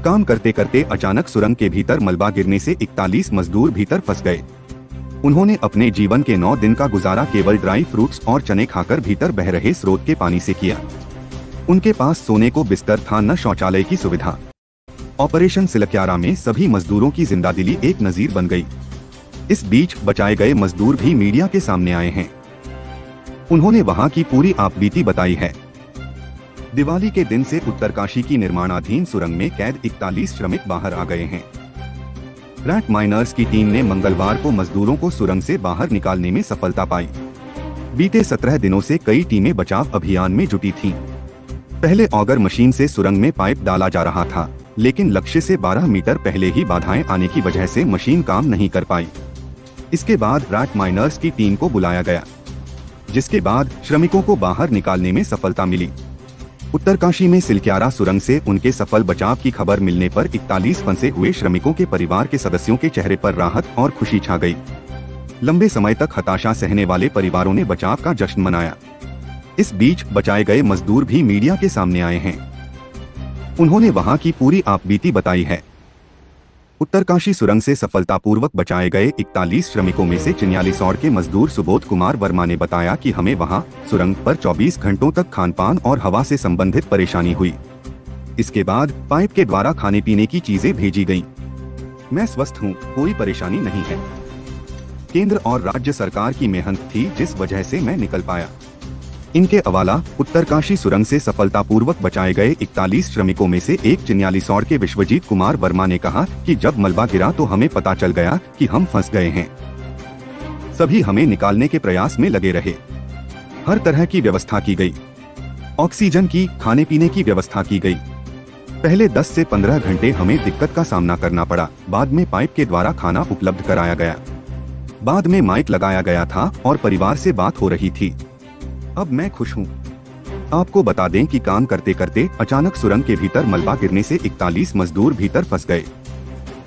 काम करते करते अचानक सुरंग के भीतर मलबा गिरने से 41 मजदूर भीतर फंस गए। उन्होंने अपने जीवन के 9 दिन का गुजारा केवल ड्राई फ्रूट्स और चने खाकर भीतर बह रहे स्रोत के पानी से किया। उनके पास सोने को बिस्तर था, न शौचालय की सुविधा। ऑपरेशन सिलक्यारा में सभी मजदूरों की जिंदादिली एक नजीर बन गई। इस बीच बचाए गए मजदूर भी मीडिया के सामने आए हैं। उन्होंने वहां की पूरी आपबीती बताई है। दिवाली के दिन से उत्तरकाशी की निर्माणाधीन सुरंग में कैद 41 श्रमिक बाहर आ गए हैं। रैट माइनर्स की टीम ने मंगलवार को मजदूरों को सुरंग से बाहर निकालने में सफलता पाई। बीते 17 दिनों से कई टीमें बचाव अभियान में जुटी थीं। पहले ऑगर मशीन से सुरंग में पाइप डाला जा रहा था, लेकिन लक्ष्य से 12 मीटर पहले ही बाधाएं आने की वजह से मशीन काम नहीं कर पाई। इसके बाद रैट माइनर्स की टीम को बुलाया गया, जिसके बाद श्रमिकों को बाहर निकालने में सफलता मिली। उत्तरकाशी में सिलक्यारा सुरंग से उनके सफल बचाव की खबर मिलने पर 41 फंसे हुए श्रमिकों के परिवार के सदस्यों के चेहरे पर राहत और खुशी छा गई। लंबे समय तक हताशा सहने वाले परिवारों ने बचाव का जश्न मनाया। इस बीच बचाए गए मजदूर भी मीडिया के सामने आए हैं। उन्होंने वहां की पूरी आपबीती बताई है। उत्तरकाशी सुरंग से सफलतापूर्वक बचाए गए 41 श्रमिकों में से चिन्यालीसौड़ के मजदूर सुबोध कुमार वर्मा ने बताया कि हमें वहां सुरंग पर 24 घंटों तक खानपान और हवा से संबंधित परेशानी हुई। इसके बाद पाइप के द्वारा खाने पीने की चीजें भेजी गईं। मैं स्वस्थ हूं, कोई परेशानी नहीं है। केंद्र और राज्य सरकार की मेहनत थी जिस वजह से मैं निकल पाया। इनके अवाला उत्तरकाशी सुरंग से सफलतापूर्वक बचाए गए 41 श्रमिकों में से एक चिन्यालीसौड़ के विश्वजीत कुमार वर्मा ने कहा कि जब मलबा गिरा तो हमें पता चल गया कि हम फंस गए हैं। सभी हमें निकालने के प्रयास में लगे रहे। हर तरह की व्यवस्था की गई। ऑक्सीजन की, खाने पीने की व्यवस्था की गई। पहले 10 से 15 घंटे हमें दिक्कत का सामना करना पड़ा। बाद में पाइप के द्वारा खाना उपलब्ध कराया गया। बाद में माइक लगाया गया था और परिवार से बात हो रही थी। अब मैं खुश हूँ। आपको बता दें कि काम करते करते अचानक सुरंग के भीतर मलबा गिरने से 41 मजदूर भीतर फंस गए।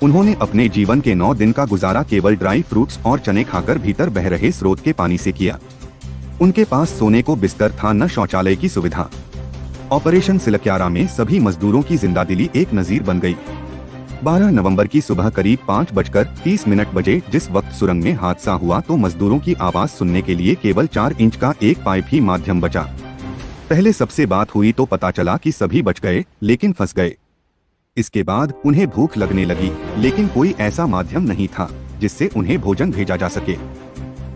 उन्होंने अपने जीवन के 9 दिन का गुजारा केवल ड्राई फ्रूट्स और चने खाकर भीतर बह रहे स्रोत के पानी से किया। उनके पास सोने को बिस्तर था, न शौचालय की सुविधा। ऑपरेशन सिलक्यारा में सभी मजदूरों की जिंदादिली एक नजीर बन गई। 12 नवंबर की सुबह करीब 5:30 बजे जिस वक्त सुरंग में हादसा हुआ तो मजदूरों की आवाज सुनने के लिए केवल 4 इंच का एक पाइप ही माध्यम बचा। पहले सबसे बात हुई तो पता चला कि सभी बच गए, लेकिन फंस गए। इसके बाद उन्हें भूख लगने लगी, लेकिन कोई ऐसा माध्यम नहीं था जिससे उन्हें भोजन भेजा जा सके।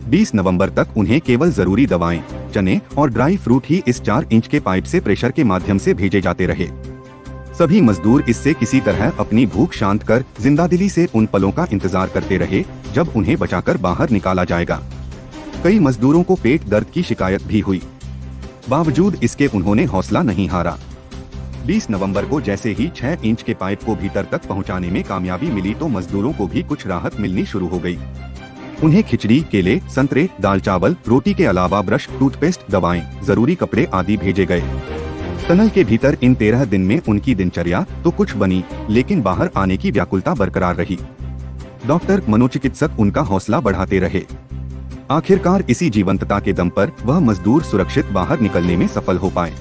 20 नवंबर तक उन्हें केवल जरूरी दवाएं, चने और ड्राई फ्रूट ही इस 4 इंच के पाइप से प्रेशर के माध्यम से भेजे जाते रहे। सभी मजदूर इससे किसी तरह अपनी भूख शांत कर जिंदादिली से उन पलों का इंतजार करते रहे जब उन्हें बचाकर बाहर निकाला जाएगा। कई मजदूरों को पेट दर्द की शिकायत भी हुई। बावजूद इसके उन्होंने हौसला नहीं हारा। 20 नवंबर को जैसे ही 6 इंच के पाइप को भीतर तक पहुंचाने में कामयाबी मिली तो मजदूरों को भी कुछ राहत मिलनी शुरू हो गई। उन्हें खिचड़ी, केले, संतरे, दाल चावल, रोटी के अलावा ब्रश, टूथपेस्ट, दवाएं, जरूरी कपड़े आदि भेजे गए। टनल के भीतर इन 13 दिन में उनकी दिनचर्या तो कुछ बनी, लेकिन बाहर आने की व्याकुलता बरकरार रही। डॉक्टर, मनोचिकित्सक उनका हौसला बढ़ाते रहे। आखिरकार इसी जीवंतता के दम पर वह मजदूर सुरक्षित बाहर निकलने में सफल हो पाए।